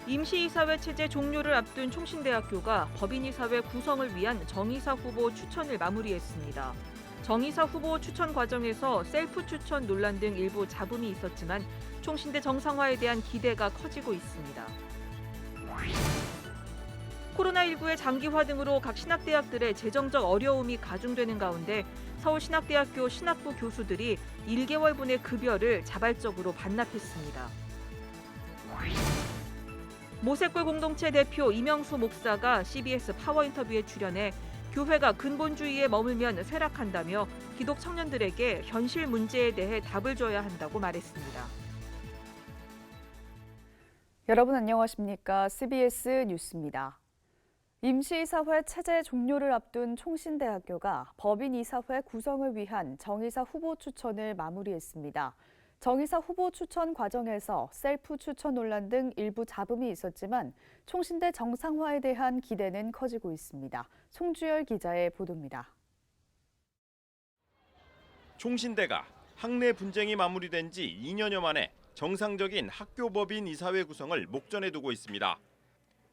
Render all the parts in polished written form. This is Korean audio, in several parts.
임시이사회 체제 종료를 앞둔 총신대학교가 법인이사회 구성을 위한 정이사 후보 추천을 마무리했습니다. 정이사 후보 추천 과정에서 셀프 추천 논란 등 일부 잡음이 있었지만 총신대 정상화에 대한 기대가 커지고 있습니다. 코로나19의 장기화 등으로 각 신학대학들의 재정적 어려움이 가중되는 가운데 서울신학대학교 신학부 교수들이 1개월분의 급여를 자발적으로 반납했습니다. 모세골 공동체 대표 이명수 목사가 CBS 파워 인터뷰에 출연해 교회가 근본주의에 머물면 쇠락한다며 기독 청년들에게 현실 문제에 대해 답을 줘야 한다고 말했습니다. 여러분 안녕하십니까? CBS 뉴스입니다. 임시이사회 체제 종료를 앞둔 총신대학교가 법인이사회 구성을 위한 정이사 후보 추천을 마무리했습니다. 정이사 후보 추천 과정에서 셀프 추천 논란 등 일부 잡음이 있었지만 총신대 정상화에 대한 기대는 커지고 있습니다. 송주열 기자의 보도입니다. 총신대가 학내 분쟁이 마무리된 지 2년여 만에 정상적인 학교법인 이사회 구성을 목전에 두고 있습니다.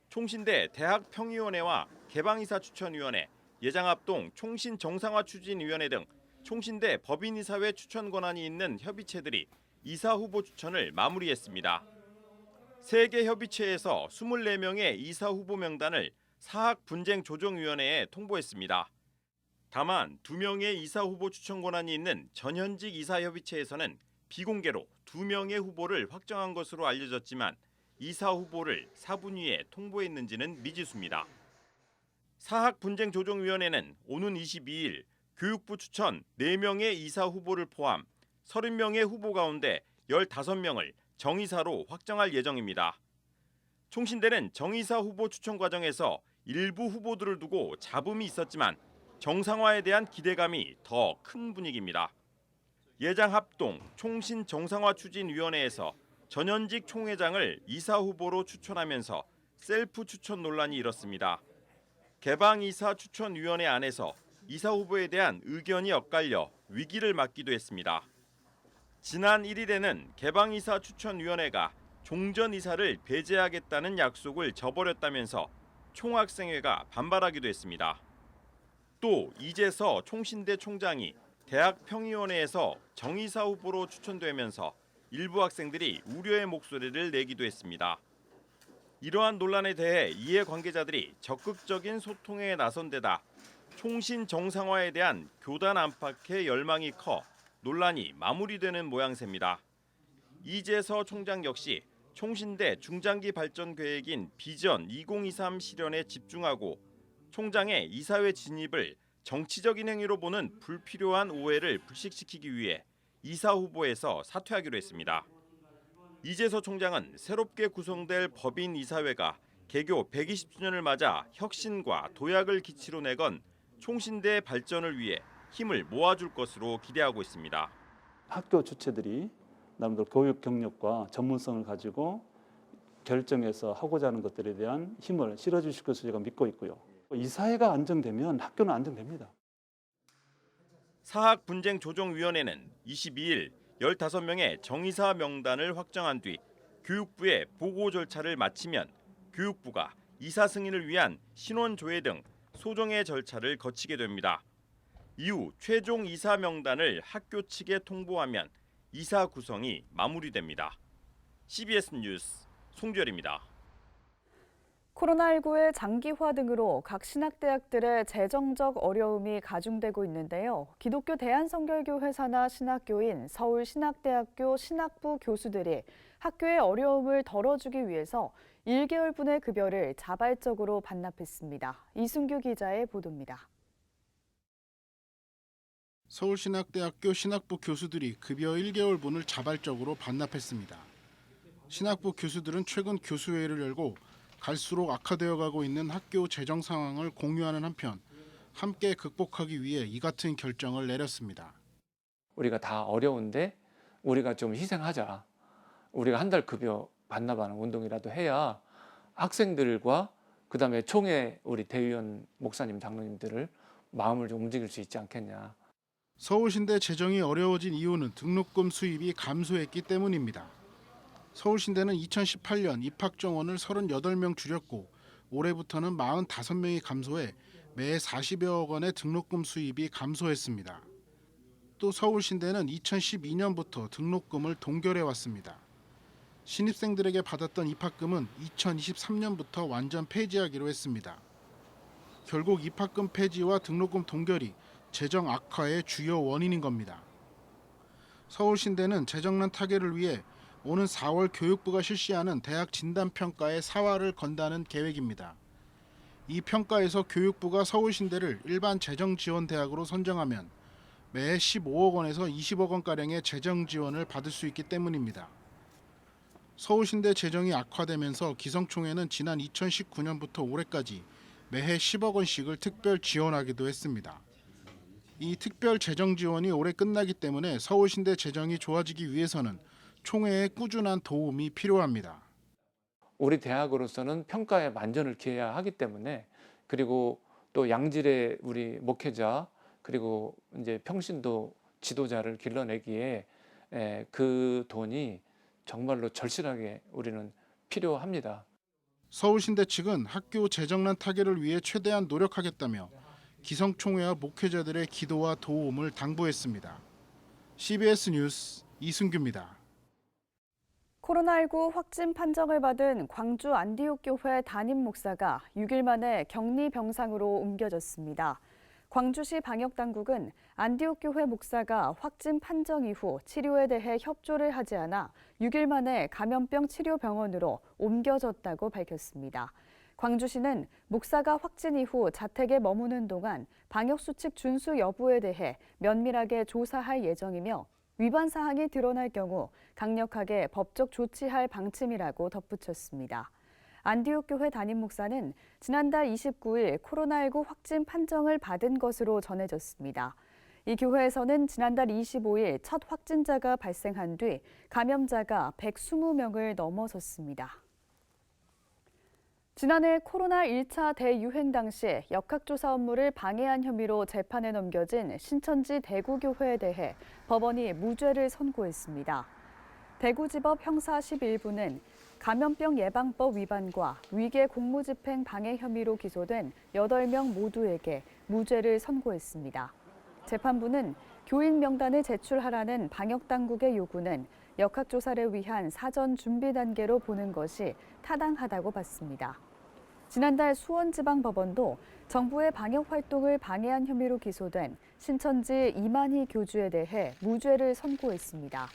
총신대 대학평의원회와 개방이사 추천위원회, 예장합동 총신정상화 추진위원회 등 총신대 법인이사회 추천 권한이 있는 협의체들이 이사 후보 추천을 마무리했습니다. 3개 협의체에서 24명의 이사 후보 명단을 사학분쟁조정위원회에 통보했습니다. 다만 2명의 이사 후보 추천 권한이 있는 전현직 이사협의체에서는 비공개로 2명의 후보를 확정한 것으로 알려졌지만 이사 후보를 사분위에 통보했는지는 미지수입니다. 사학분쟁조정위원회는 오는 22일 교육부 추천 4명의 이사 후보를 포함 30명의 후보 가운데 15명을 정이사로 확정할 예정입니다. 총신대는 정이사 후보 추천 과정에서 일부 후보들을 두고 잡음이 있었지만 정상화에 대한 기대감이 더 큰 분위기입니다. 예장합동 총신정상화 추진위원회에서 전현직 총회장을 이사 후보로 추천하면서 셀프 추천 논란이 일었습니다. 개방이사 추천위원회 안에서 이사 후보에 대한 의견이 엇갈려 위기를 맞기도 했습니다. 지난 1일에는 개방이사 추천위원회가 종전이사를 배제하겠다는 약속을 저버렸다면서 총학생회가 반발하기도 했습니다. 또 이재서 총신대 총장이 대학평의원회에서 정이사 후보로 추천되면서 일부 학생들이 우려의 목소리를 내기도 했습니다. 이러한 논란에 대해 이해관계자들이 적극적인 소통에 나선 데다 총신 정상화에 대한 교단 안팎의 열망이 커 논란이 마무리되는 모양새입니다. 이재서 총장 역시 총신대 중장기 발전 계획인 비전 2023 실현에 집중하고 총장의 이사회 진입을 정치적인 행위로 보는 불필요한 오해를 불식시키기 위해 이사 후보에서 사퇴하기로 했습니다. 이재서 총장은 새롭게 구성될 법인 이사회가 개교 120주년을 맞아 혁신과 도약을 기치로 내건 총신대 발전을 위해 힘을 모아줄 것으로 기대하고 있습니다. 학교 주체들이 나름대로 교육 경력과 전문성을 가지고 결정해서 하고자 하는 것들에 대한 힘을 실어주실 것으로 제가 믿고 있고요. 이사회가 안정되면 학교는 안정됩니다. 사학분쟁조정위원회는 22일 15명의 정이사 명단을 확정한 뒤 교육부에 보고 절차를 마치면 교육부가 이사 승인을 위한 신원조회 등 소정의 절차를 거치게 됩니다. 이후 최종 이사 명단을 학교 측에 통보하면 이사 구성이 마무리됩니다. CBS 뉴스 송주열입니다. 코로나19의 장기화 등으로 각 신학대학들의 재정적 어려움이 가중되고 있는데요. 기독교 대한성결교회 산하 신학교인 서울신학대학교 신학부 교수들이 학교의 어려움을 덜어주기 위해서 1개월분의 급여를 자발적으로 반납했습니다. 이순규 기자의 보도입니다. 서울신학대학교 신학부 교수들이 급여 1개월분을 자발적으로 반납했습니다. 신학부 교수들은 최근 교수회의를 열고 갈수록 악화되어 가고 있는 학교 재정 상황을 공유하는 한편 함께 극복하기 위해 이 같은 결정을 내렸습니다. 우리가 다 어려운데 우리가 좀 희생하자. 우리가 한 달 급여 반납하는 운동이라도 해야 학생들과 그다음에 총회 우리 대의원 목사님 장로님들을 마음을 좀 움직일 수 있지 않겠냐. 서울신대 재정이 어려워진 이유는 등록금 수입이 감소했기 때문입니다. 서울신대는 2018년 입학 정원을 38명 줄였고 올해부터는 45명이 감소해 매 40여억 원의 등록금 수입이 감소했습니다. 또 서울신대는 2012년부터 등록금을 동결해 왔습니다. 신입생들에게 받았던 입학금은 2023년부터 완전 폐지하기로 했습니다. 결국 입학금 폐지와 등록금 동결이 재정 악화의 주요 원인인 겁니다. 서울신대는 재정난 타개를 위해 오는 4월 교육부가 실시하는 대학 진단평가에 사활을 건다는 계획입니다. 이 평가에서 교육부가 서울신대를 일반 재정지원대학으로 선정하면 매 15억 원에서 20억 원가량의 재정 지원을 받을 수 있기 때문입니다. 서울신대 재정이 악화되면서 기성총회는 지난 2019년부터 올해까지 매해 10억 원씩을 특별 지원하기도 했습니다. 이 특별 재정 지원이 올해 끝나기 때문에 서울신대 재정이 좋아지기 위해서는 총회의 꾸준한 도움이 필요합니다. 우리 대학으로서는 평가에 만전을 기해야 하기 때문에, 그리고 또 양질의 우리 목회자 그리고 이제 평신도 지도자를 길러내기에 그 돈이 정말로 절실하게 우리는 필요합니다. 서울신대 측은 학교 재정난 타개를 위해 최대한 노력하겠다며 기성총회와 목회자들의 기도와 도움을 당부했습니다. CBS 뉴스 이승규입니다. 코로나19 확진 판정을 받은 광주 안디옥교회 담임 목사가 6일 만에 격리 병상으로 옮겨졌습니다. 광주시 방역당국은 안디옥교회 목사가 확진 판정 이후 치료에 대해 협조를 하지 않아 6일 만에 감염병 치료병원으로 옮겨졌다고 밝혔습니다. 광주시는 목사가 확진 이후 자택에 머무는 동안 방역수칙 준수 여부에 대해 면밀하게 조사할 예정이며 위반 사항이 드러날 경우 강력하게 법적 조치할 방침이라고 덧붙였습니다. 안디옥교회 담임 목사는 지난달 29일 코로나19 확진 판정을 받은 것으로 전해졌습니다. 이 교회에서는 지난달 25일 첫 확진자가 발생한 뒤 감염자가 120명을 넘어섰습니다. 지난해 코로나 1차 대유행 당시 역학조사 업무를 방해한 혐의로 재판에 넘겨진 신천지 대구교회에 대해 법원이 무죄를 선고했습니다. 대구지법 형사 11부는 감염병 예방법 위반과 위계 공무집행 방해 혐의로 기소된 8명 모두에게 무죄를 선고했습니다. 재판부는 교인 명단을 제출하라는 방역당국의 요구는 역학조사를 위한 사전 준비 단계로 보는 것이 타당하다고 봤습니다. 지난달 수원지방법원도 정부의 방역활동을 방해한 혐의로 기소된 신천지 이만희 교주에 대해 무죄를 선고했습니다.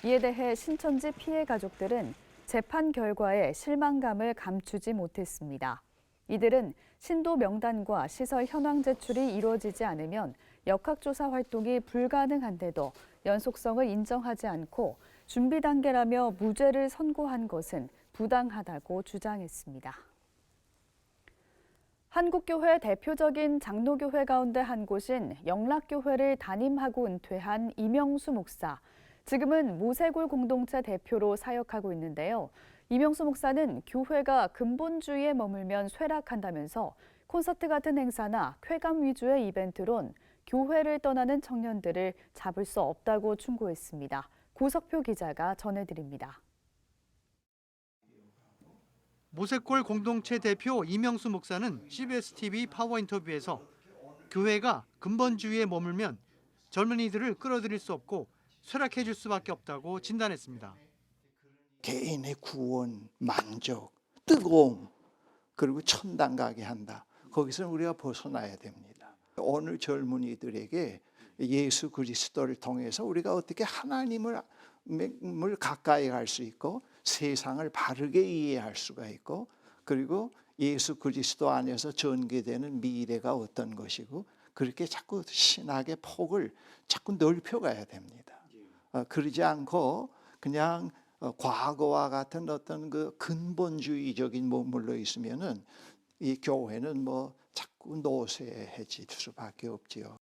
이에 대해 신천지 피해 가족들은 재판 결과에 실망감을 감추지 못했습니다. 이들은 신도 명단과 시설 현황 제출이 이루어지지 않으면 역학조사 활동이 불가능한데도 연속성을 인정하지 않고 준비 단계라며 무죄를 선고한 것은 부당하다고 주장했습니다. 한국교회 대표적인 장로교회 가운데 한 곳인 영락교회를 담임하고 은퇴한 이명수 목사. 지금은 모세골 공동체 대표로 사역하고 있는데요. 이명수 목사는 교회가 근본주의에 머물면 쇠락한다면서 콘서트 같은 행사나 쾌감 위주의 이벤트론 교회를 떠나는 청년들을 잡을 수 없다고 충고했습니다. 고석표 기자가 전해드립니다. 모세골 공동체 대표 이명수 목사는 CBS-TV 파워 인터뷰에서 교회가 근본주의에 머물면 젊은이들을 끌어들일 수 없고 쇠락해질 수밖에 없다고 진단했습니다. 개인의 구원, 만족, 뜨거움, 그리고 천당 가게 한다. 거기서 우리가 벗어나야 됩니다. 오늘 젊은이들에게 예수 그리스도를 통해서 우리가 어떻게 하나님을 가까이 갈 수 있고 세상을 바르게 이해할 수가 있고 그리고 예수 그리스도 안에서 전개되는 미래가 어떤 것이고 그렇게 자꾸 신학의 폭을 자꾸 넓혀가야 됩니다. 그러지 않고 그냥 과거와 같은 어떤 그 근본주의적인 머물러 있으면은 이 교회는 뭐 자꾸 노쇠해질 수밖에 없지요.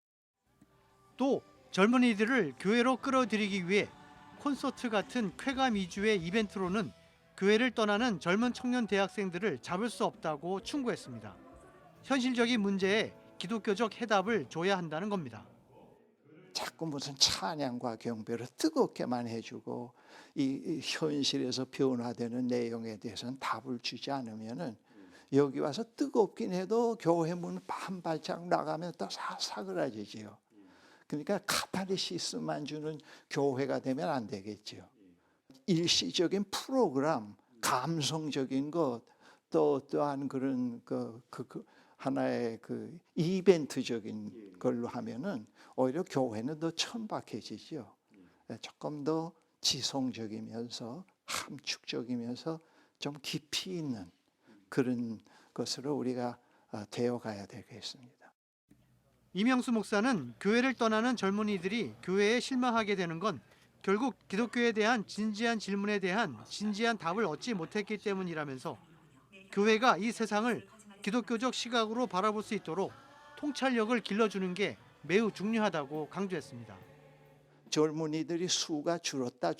또 젊은이들을 교회로 끌어들이기 위해 콘서트 같은 쾌감 위주의 이벤트로는 교회를 떠나는 젊은 청년 대학생들을 잡을 수 없다고 충고했습니다. 현실적인 문제에 기독교적 해답을 줘야 한다는 겁니다. 자꾸 자꾸 무슨 찬양과 경배를 뜨겁게만 해주고 이 현실에서 변화되는 내용에 대해서는 답을 주지 않으면은 여기 와서 뜨겁긴 해도 교회 문 한 발짝 나가면 또 사그라지지요. 그러니까 카타르시스만 주는 교회가 되면 안 되겠죠. 일시적인 프로그램, 감성적인 것, 또한 그런 하나의 그 이벤트적인 걸로 하면은 오히려 교회는 더 천박해지죠. 조금 더 지성적이면서 함축적이면서 좀 깊이 있는 그런 것으로 우리가 되어가야 되겠습니다. 이명수 목사는 교회를 떠나는 젊은이들이 교회에 실망하게 되는 건 결국 기독교에 대한 진지한 질문에 대한 진지한 답을 얻지 못했기 때문이라면서 교회가 이 세상을 기독교적 시각으로 바라볼 수 있도록 통찰력을 길러주는 게 매우 중요하다고 강조했습니다. 젊은이들이 수가 줄었다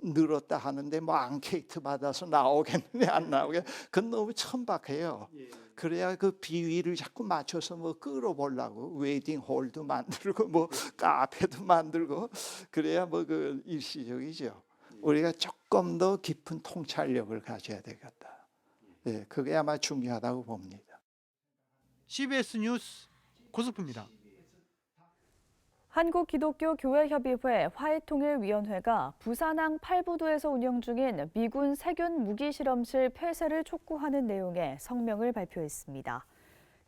늘었다 하는데 뭐 앙케이트 받아서 나오겠느냐 안 나오겠느냐 그건 너무 천박해요. 그래야 그 비위를 자꾸 맞춰서 뭐 끌어보려고 웨딩 홀도 만들고 뭐 카페도 만들고 그래야 뭐 그 일시적이죠. 우리가 조금 더 깊은 통찰력을 가져야 되겠다. 예, 그게 아마 중요하다고 봅니다. CBS 뉴스 고석부입니다. 한국기독교교회협의회 화해통일위원회가 부산항 8부도에서 운영 중인 미군 세균 무기실험실 폐쇄를 촉구하는 내용의 성명을 발표했습니다.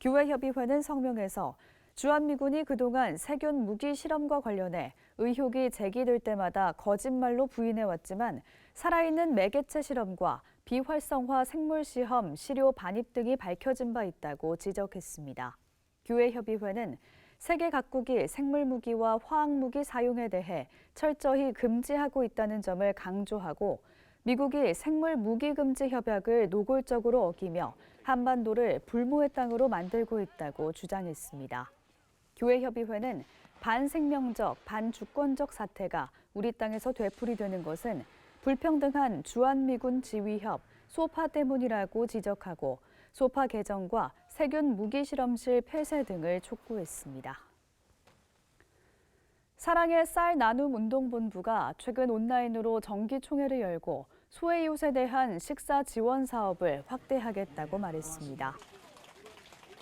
교회협의회는 성명에서 주한미군이 그동안 세균 무기 실험과 관련해 의혹이 제기될 때마다 거짓말로 부인해왔지만 살아있는 매개체 실험과 비활성화 생물 시험, 시료 반입 등이 밝혀진 바 있다고 지적했습니다. 교회협의회는 세계 각국이 생물무기와 화학무기 사용에 대해 철저히 금지하고 있다는 점을 강조하고 미국이 생물무기 금지 협약을 노골적으로 어기며 한반도를 불모의 땅으로 만들고 있다고 주장했습니다. 교회협의회는 반생명적, 반주권적 사태가 우리 땅에서 되풀이되는 것은 불평등한 주한미군 지휘협, 소파 때문이라고 지적하고 소파 개정과 세균 무기 실험실 폐쇄 등을 촉구했습니다. 사랑의 쌀 나눔 운동본부가 최근 온라인으로 정기총회를 열고 소외 이웃에 대한 식사 지원 사업을 확대하겠다고 말했습니다.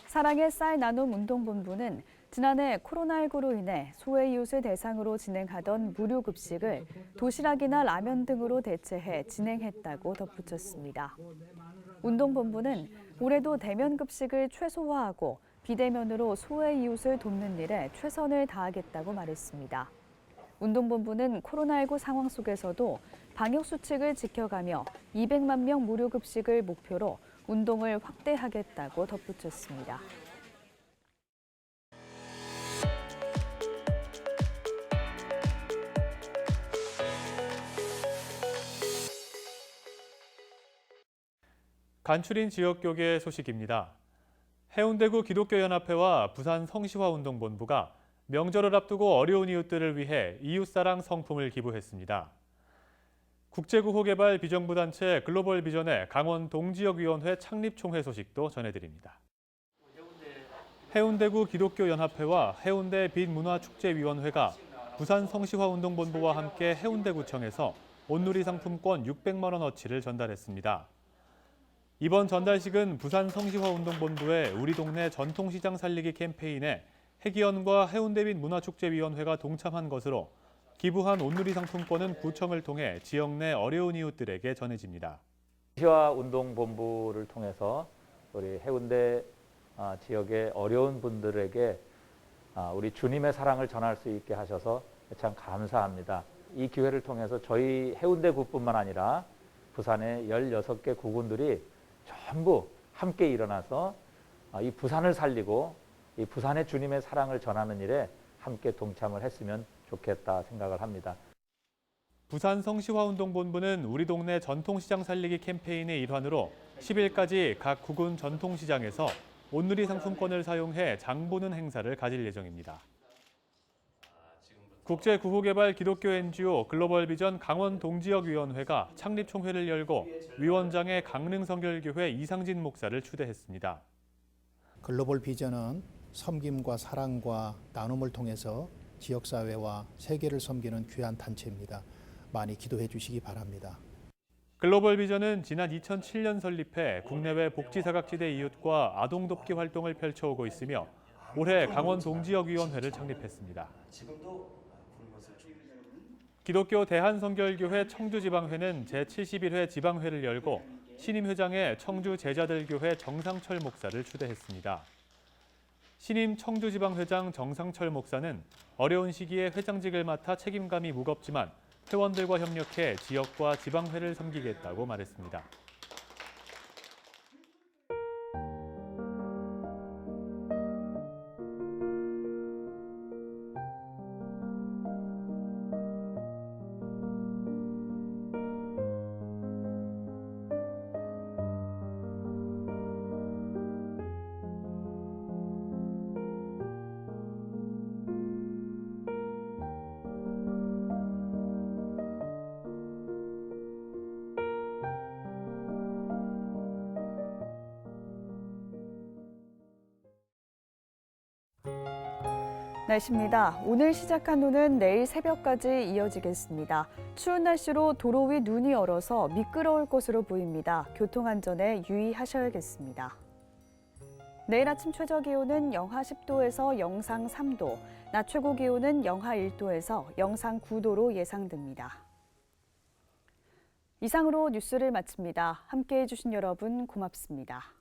사랑의 쌀 나눔 운동본부는 지난해 코로나19로 인해 소외 이웃을 대상으로 진행하던 무료 급식을 도시락이나 라면 등으로 대체해 진행했다고 덧붙였습니다. 운동본부는 올해도 대면 급식을 최소화하고 비대면으로 소외 이웃을 돕는 일에 최선을 다하겠다고 말했습니다. 운동본부는 코로나19 상황 속에서도 방역수칙을 지켜가며 200만 명 무료 급식을 목표로 운동을 확대하겠다고 덧붙였습니다. 간추린 지역교계 소식입니다. 해운대구 기독교연합회와 부산 성시화운동본부가 명절을 앞두고 어려운 이웃들을 위해 이웃사랑 성품을 기부했습니다. 국제구호개발 비정부단체 글로벌비전의 강원 동지역위원회 창립총회 소식도 전해드립니다. 해운대구 기독교연합회와 해운대 빛문화축제위원회가 부산 성시화운동본부와 함께 해운대구청에서 온누리 상품권 600만 원어치를 전달했습니다. 이번 전달식은 부산 성시화운동본부의 우리 동네 전통시장 살리기 캠페인에 해기연과 해운대빛 문화축제위원회가 동참한 것으로 기부한 온누리 상품권은 구청을 통해 지역 내 어려운 이웃들에게 전해집니다. 성시화운동본부를 통해서 우리 해운대 지역의 어려운 분들에게 우리 주님의 사랑을 전할 수 있게 하셔서 참 감사합니다. 이 기회를 통해서 저희 해운대구뿐만 아니라 부산의 16개 구군들이 전부 함께 일어나서 이 부산을 살리고 이 부산의 주님의 사랑을 전하는 일에 함께 동참을 했으면 좋겠다 생각을 합니다. 부산 성시화운동본부는 우리 동네 전통시장 살리기 캠페인의 일환으로 10일까지 각 구군 전통시장에서 온누리 상품권을 사용해 장 보는 행사를 가질 예정입니다. 국제구호개발 기독교 NGO 글로벌비전 강원 동지역위원회가 창립총회를 열고 위원장의 강릉성결교회 이상진 목사를 추대했습니다. 글로벌비전은 섬김과 사랑과 나눔을 통해서 지역사회와 세계를 섬기는 귀한 단체입니다. 많이 기도해 주시기 바랍니다. 글로벌 비전은 지난 2007년 설립해 국내외 복지사각지대 이웃과 아동돕기 활동을 펼쳐오고 있으며 올해 강원 동지역위원회를 창립했습니다. 기독교 대한성결교회 청주지방회는 제71회 지방회를 열고 신임 회장에 청주 제자들교회 정상철 목사를 추대했습니다. 신임 청주지방회장 정상철 목사는 어려운 시기에 회장직을 맡아 책임감이 무겁지만 회원들과 협력해 지역과 지방회를 섬기겠다고 말했습니다. 날씨입니다. 오늘 시작한 눈은 내일 새벽까지 이어지겠습니다. 추운 날씨로 도로 위 눈이 얼어서 미끄러울 것으로 보입니다. 교통안전에 유의하셔야겠습니다. 내일 아침 최저기온은 영하 10도에서 영상 3도, 낮 최고기온은 영하 1도에서 영상 9도로 예상됩니다. 이상으로 뉴스를 마칩니다. 함께해 주신 여러분 고맙습니다.